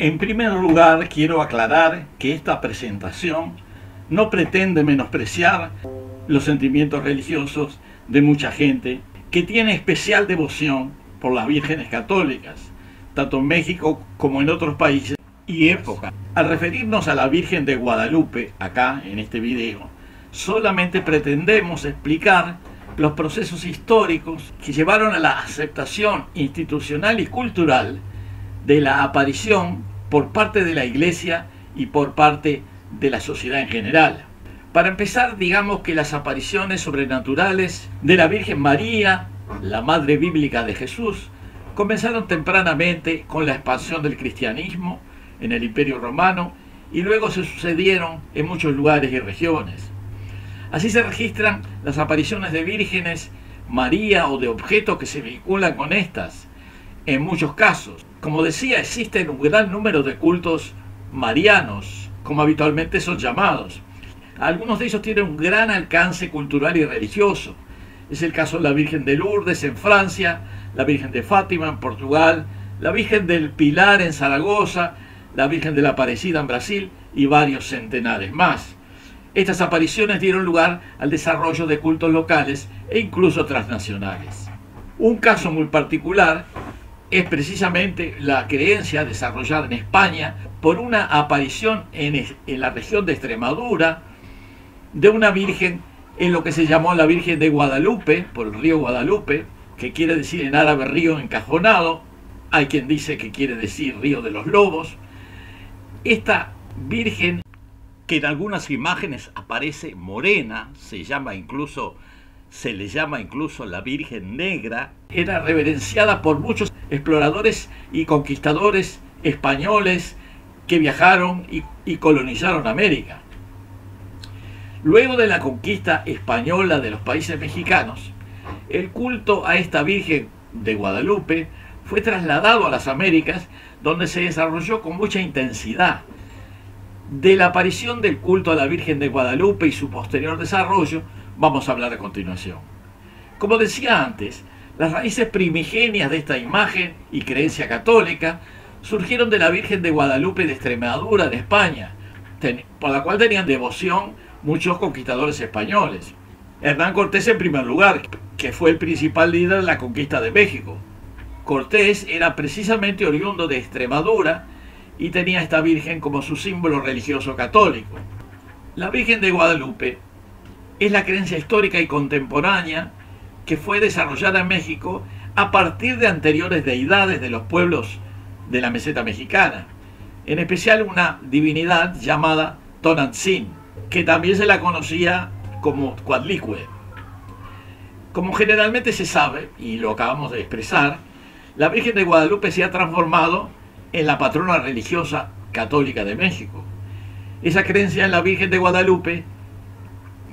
En primer lugar, quiero aclarar que esta presentación no pretende menospreciar los sentimientos religiosos de mucha gente que tiene especial devoción por las vírgenes católicas, tanto en México como en otros países y épocas. Al referirnos a la Virgen de Guadalupe, acá en este video, solamente pretendemos explicar los procesos históricos que llevaron a la aceptación institucional y cultural de la aparición por parte de la Iglesia y por parte de la sociedad en general. Para empezar, digamos que las apariciones sobrenaturales de la Virgen María, la Madre Bíblica de Jesús, comenzaron tempranamente con la expansión del cristianismo en el Imperio Romano y luego se sucedieron en muchos lugares y regiones. Así se registran las apariciones de vírgenes María o de objetos que se vinculan con estas. En muchos casos, como decía, existen un gran número de cultos marianos, como habitualmente son llamados. Algunos de ellos tienen un gran alcance cultural y religioso. Es el caso de la Virgen de Lourdes en Francia, la Virgen de Fátima en Portugal, la Virgen del Pilar en Zaragoza, la Virgen de la Aparecida en Brasil y varios centenares más. Estas apariciones dieron lugar al desarrollo de cultos locales e incluso transnacionales. Un caso muy particular es precisamente la creencia desarrollada en España por una aparición en la región de Extremadura de una virgen en lo que se llamó la Virgen de Guadalupe, por el río Guadalupe, que quiere decir en árabe río encajonado. Hay quien dice que quiere decir río de los lobos. Esta virgen, que en algunas imágenes aparece morena, se le llama incluso la Virgen Negra, era reverenciada por muchos exploradores y conquistadores españoles que viajaron y colonizaron América. Luego de la conquista española de los países mexicanos, el culto a esta Virgen de Guadalupe fue trasladado a las Américas, donde se desarrolló con mucha intensidad. De la aparición del culto a la Virgen de Guadalupe y su posterior desarrollo vamos a hablar a continuación. Como decía antes, las raíces primigenias de esta imagen y creencia católica surgieron de la Virgen de Guadalupe de Extremadura, de España, por la cual tenían devoción muchos conquistadores españoles. Hernán Cortés en primer lugar, que fue el principal líder de la conquista de México. Cortés era precisamente oriundo de Extremadura y tenía a esta Virgen como su símbolo religioso católico. La Virgen de Guadalupe es la creencia histórica y contemporánea que fue desarrollada en México a partir de anteriores deidades de los pueblos de la meseta mexicana, en especial una divinidad llamada Tonantzin, que también se la conocía como Coatlicue. Como generalmente se sabe, y lo acabamos de expresar, la Virgen de Guadalupe se ha transformado en la patrona religiosa católica de México. Esa creencia en la Virgen de Guadalupe,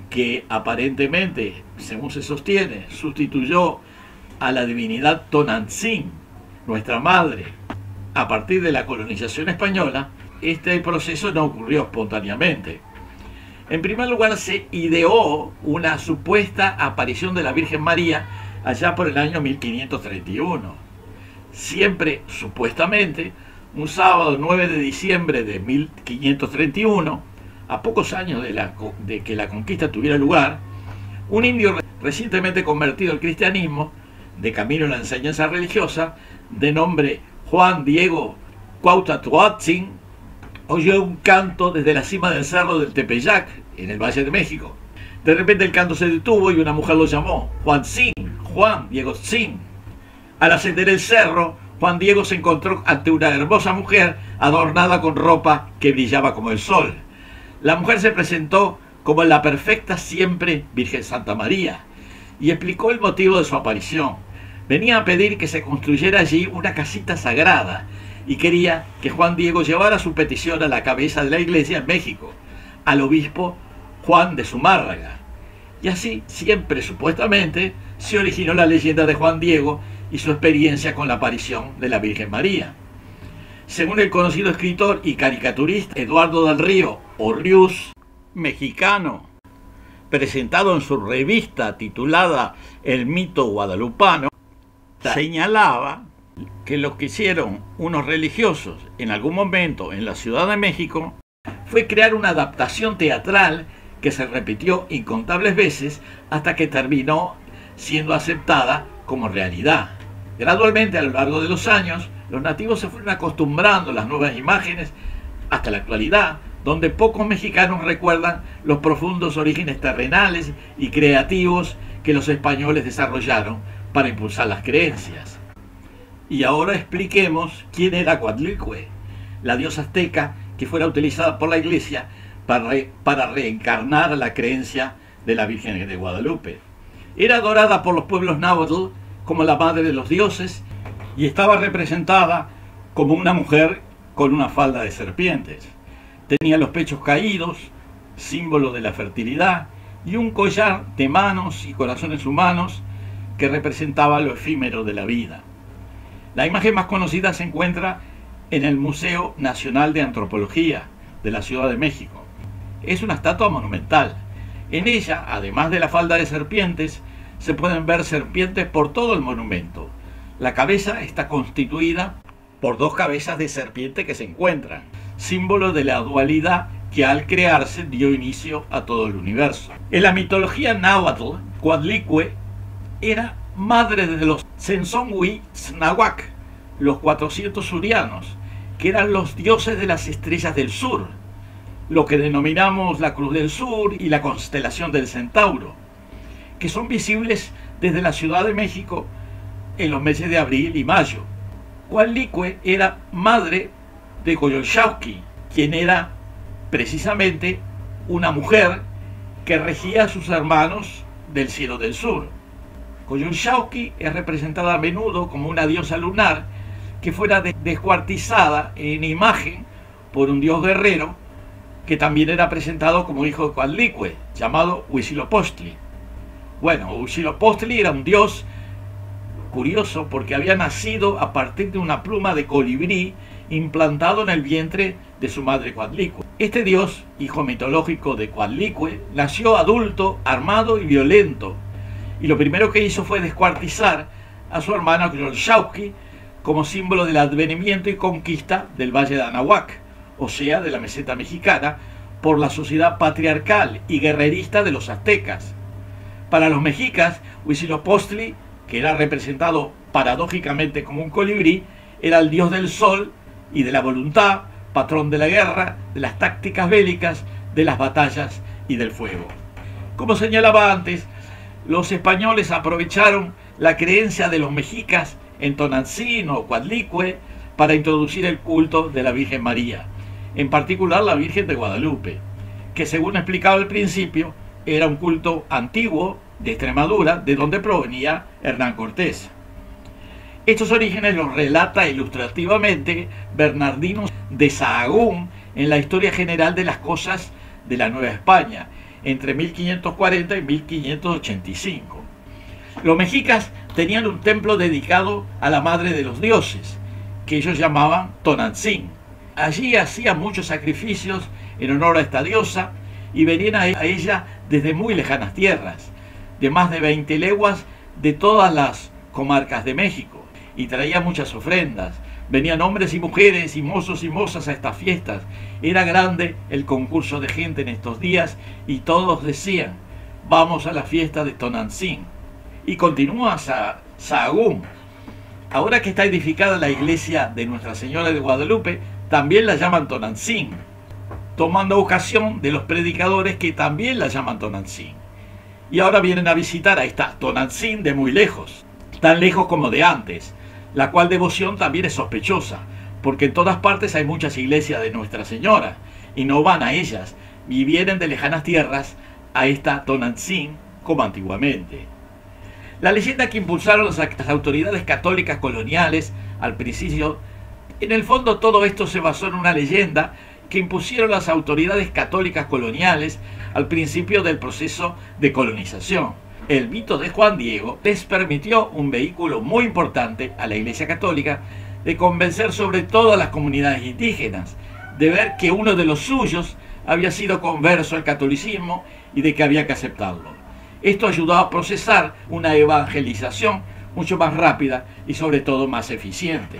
que aparentemente, según se sostiene, sustituyó a la divinidad Tonantzin, nuestra madre, a partir de la colonización española, este proceso no ocurrió espontáneamente. En primer lugar, se ideó una supuesta aparición de la Virgen María allá por el año 1531. Siempre, supuestamente, un sábado 9 de diciembre de 1531, a pocos años de que la conquista tuviera lugar, un indio recientemente convertido al cristianismo, de camino a la enseñanza religiosa, de nombre Juan Diego Cuauhtémoc, oyó un canto desde la cima del cerro del Tepeyac, en el Valle de México. De repente el canto se detuvo y una mujer lo llamó Juan Diego Zin. Al ascender el cerro, Juan Diego se encontró ante una hermosa mujer adornada con ropa que brillaba como el sol. La mujer se presentó como la perfecta siempre Virgen Santa María y explicó el motivo de su aparición. Venía a pedir que se construyera allí una casita sagrada y quería que Juan Diego llevara su petición a la cabeza de la iglesia en México, al obispo Juan de Zumárraga. Y así, siempre supuestamente, se originó la leyenda de Juan Diego y su experiencia con la aparición de la Virgen María. Según el conocido escritor y caricaturista Eduardo del Río Orriús, mexicano, presentado en su revista titulada El mito guadalupano, señalaba Que lo que hicieron unos religiosos en algún momento en la Ciudad de México fue crear una adaptación teatral que se repitió incontables veces hasta que terminó siendo aceptada como realidad. Gradualmente, a lo largo de los años, los nativos se fueron acostumbrando a las nuevas imágenes hasta la actualidad, donde pocos mexicanos recuerdan los profundos orígenes terrenales y creativos que los españoles desarrollaron para impulsar las creencias. Y ahora expliquemos quién era Coatlicue, la diosa azteca que fuera utilizada por la Iglesia para reencarnar la creencia de la Virgen de Guadalupe. Era adorada por los pueblos náhuatl como la madre de los dioses y estaba representada como una mujer con una falda de serpientes. Tenía los pechos caídos, símbolo de la fertilidad, y un collar de manos y corazones humanos que representaba lo efímero de la vida. La imagen más conocida se encuentra en el Museo Nacional de Antropología de la Ciudad de México. Es una estatua monumental. En ella, además de la falda de serpientes, se pueden ver serpientes por todo el monumento. La cabeza está constituida por dos cabezas de serpiente que se encuentran, símbolo de la dualidad que al crearse dio inicio a todo el universo. En la mitología náhuatl, Coatlicue era madre de los Tzenzonghui-Tznahuac, los 400 surianos, que eran los dioses de las estrellas del sur, lo que denominamos la Cruz del Sur y la constelación del Centauro, que son visibles desde la Ciudad de México en los meses de abril y mayo. Coatlicue era madre de Coyolxauhqui, quien era precisamente una mujer que regía a sus hermanos del cielo del sur. Coyolxauhqui es representada a menudo como una diosa lunar que fuera descuartizada en imagen por un dios guerrero que también era presentado como hijo de Coatlicue, llamado Huitzilopochtli. Bueno, Huitzilopochtli era un dios curioso porque había nacido a partir de una pluma de colibrí implantado en el vientre de su madre Coatlicue. Este dios, hijo mitológico de Coatlicue, nació adulto, armado y violento, y lo primero que hizo fue descuartizar a su hermana Coyolxauhqui como símbolo del advenimiento y conquista del Valle de Anahuac, o sea, de la meseta mexicana, por la sociedad patriarcal y guerrerista de los aztecas. Para los mexicas, Huitzilopochtli, que era representado paradójicamente como un colibrí, era el dios del sol y de la voluntad, patrón de la guerra, de las tácticas bélicas, de las batallas y del fuego. Como señalaba antes, los españoles aprovecharon la creencia de los mexicas en Tonantzin o Coatlicue para introducir el culto de la Virgen María, en particular la Virgen de Guadalupe, que según explicaba al principio, era un culto antiguo de Extremadura, de donde provenía Hernán Cortés. Estos orígenes los relata ilustrativamente Bernardino de Sahagún en la Historia General de las Cosas de la Nueva España, entre 1540 y 1585. Los mexicas tenían un templo dedicado a la madre de los dioses, que ellos llamaban Tonantzin. Allí hacían muchos sacrificios en honor a esta diosa y venían a ella desde muy lejanas tierras, de más de 20 leguas de todas las comarcas de México, y traían muchas ofrendas. Venían hombres y mujeres y mozos y mozas a estas fiestas. Era grande el concurso de gente en estos días y todos decían: vamos a la fiesta de Tonantzin. Y continúa Sahagún. Ahora que está edificada la iglesia de Nuestra Señora de Guadalupe, también la llaman Tonantzin, tomando ocasión de los predicadores que también la llaman Tonantzin. Y ahora vienen a visitar a esta Tonantzin de muy lejos, tan lejos como de antes, la cual devoción también es sospechosa, porque en todas partes hay muchas iglesias de Nuestra Señora, y no van a ellas, y vienen de lejanas tierras a esta Tonantzin como antiguamente. La leyenda que impulsaron las autoridades católicas coloniales al principio, en el fondo todo esto se basó en una leyenda que impusieron las autoridades católicas coloniales al principio del proceso de colonización. El mito de Juan Diego les permitió un vehículo muy importante a la Iglesia Católica de convencer sobre todo a las comunidades indígenas, de ver que uno de los suyos había sido converso al catolicismo y de que había que aceptarlo. Esto ayudó a procesar una evangelización mucho más rápida y sobre todo más eficiente.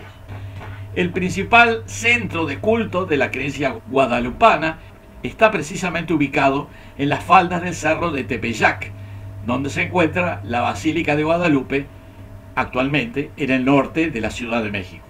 El principal centro de culto de la creencia guadalupana está precisamente ubicado en las faldas del cerro de Tepeyac, donde se encuentra la Basílica de Guadalupe, actualmente en el norte de la Ciudad de México.